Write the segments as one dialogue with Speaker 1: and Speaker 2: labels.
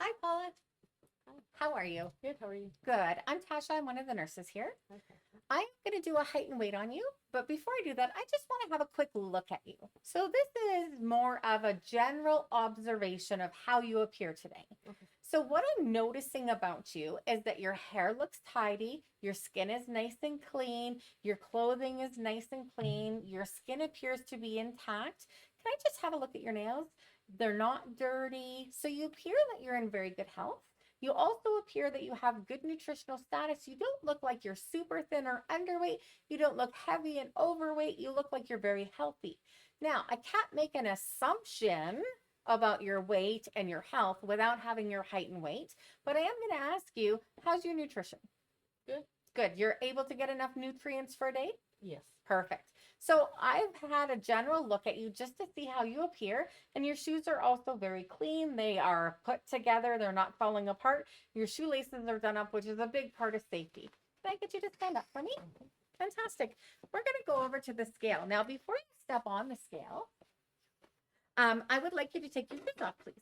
Speaker 1: Hi, Paula. How are you?
Speaker 2: Good, how are you?
Speaker 1: Good. I'm Tasha. I'm one of the nurses here.
Speaker 2: Okay.
Speaker 1: I'm going to do a height and weight on you, but before I do that, I just want to have a quick look at you. So this is more of a general observation of how you appear today.
Speaker 2: Okay.
Speaker 1: So what I'm noticing about you is that your hair looks tidy, your skin is nice and clean, your clothing is nice and clean, your skin appears to be intact. Can I just have a look at your nails? They're not dirty. So you appear that you're in very good health. You also appear that you have good nutritional status. You don't look like you're super thin or underweight. You don't look heavy and overweight. You look like you're very healthy. Now, I can't make an assumption about your weight and your health without having your height and weight, but I am going to ask you, how's your nutrition?
Speaker 2: Good.
Speaker 1: Good. You're able to get enough nutrients for a day?
Speaker 2: Yes.
Speaker 1: Perfect. So I've had a general look at you just to see how you appear. And your shoes are also very clean. They are put together. They're not falling apart. Your shoelaces are done up, which is a big part of safety. Can I get you to stand up for me? Fantastic. We're going to go over to the scale. Now, before you step on the scale, I would like you to take your shoes off, please.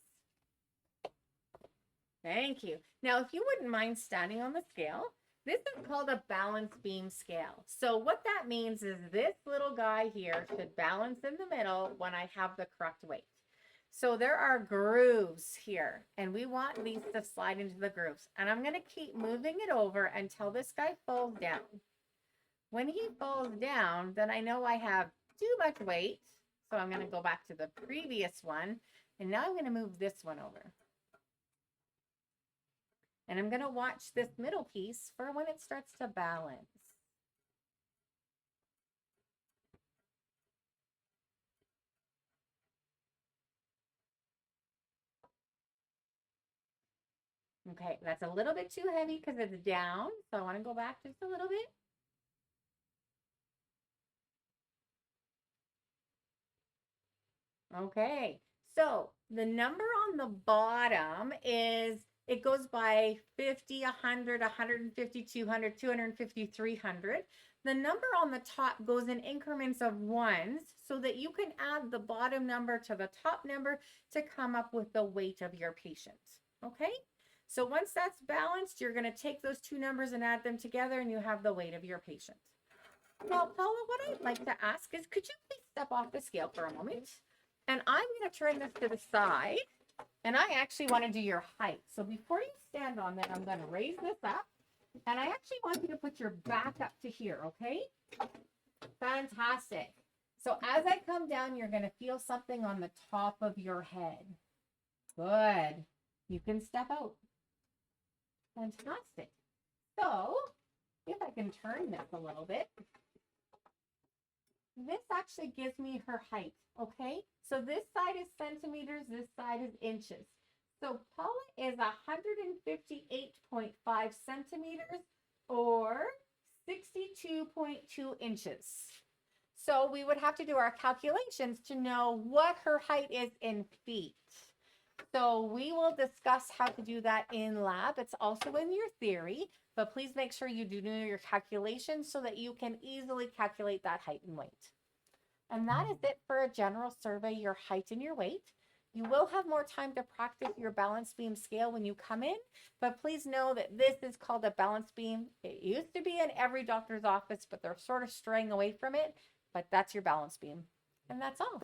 Speaker 1: Thank you. Now, if you wouldn't mind standing on the scale, this is called a balance beam scale. So what that means is this little guy here should balance in the middle when I have the correct weight. So there are grooves here, and we want these to slide into the grooves. And I'm going to keep moving it over until this guy falls down. When he falls down, then I know I have too much weight. So I'm going to go back to the previous one. And now I'm going to move this one over. And I'm going to watch this middle piece for when it starts to balance. Okay, that's a little bit too heavy because it's down. So I want to go back just a little bit. Okay, so the number on the bottom is, it goes by 50, 100, 150, 200, 250, 300. The number on the top goes in increments of ones so that you can add the bottom number to the top number to come up with the weight of your patient. Okay, so once that's balanced, you're going to take those two numbers and add them together and you have the weight of your patient. Now, Paula, what I'd like to ask is, could you please step off the scale for a moment? And I'm going to turn this to the side, and I actually want to do your height. So before you stand on that, I'm going to raise this up, and I actually want you to put your back up to here, okay? Fantastic. So as I come down, you're going to feel something on the top of your head. Good. You can step out. Fantastic. So if I can turn this a little bit, this actually gives me her height, okay? So this side is centimeters, this side is inches. So Paula is 158.5 centimeters or 62.2 inches. So we would have to do our calculations to know what her height is in feet. So we will discuss how to do that in lab. It's also in your theory, but please make sure you do your calculations so that you can easily calculate that height and weight. And that is it for a general survey, your height and your weight. You will have more time to practice your balance beam scale when you come in, but please know that this is called a balance beam. It used to be in every doctor's office, but they're sort of straying away from it, but that's your balance beam. And that's all.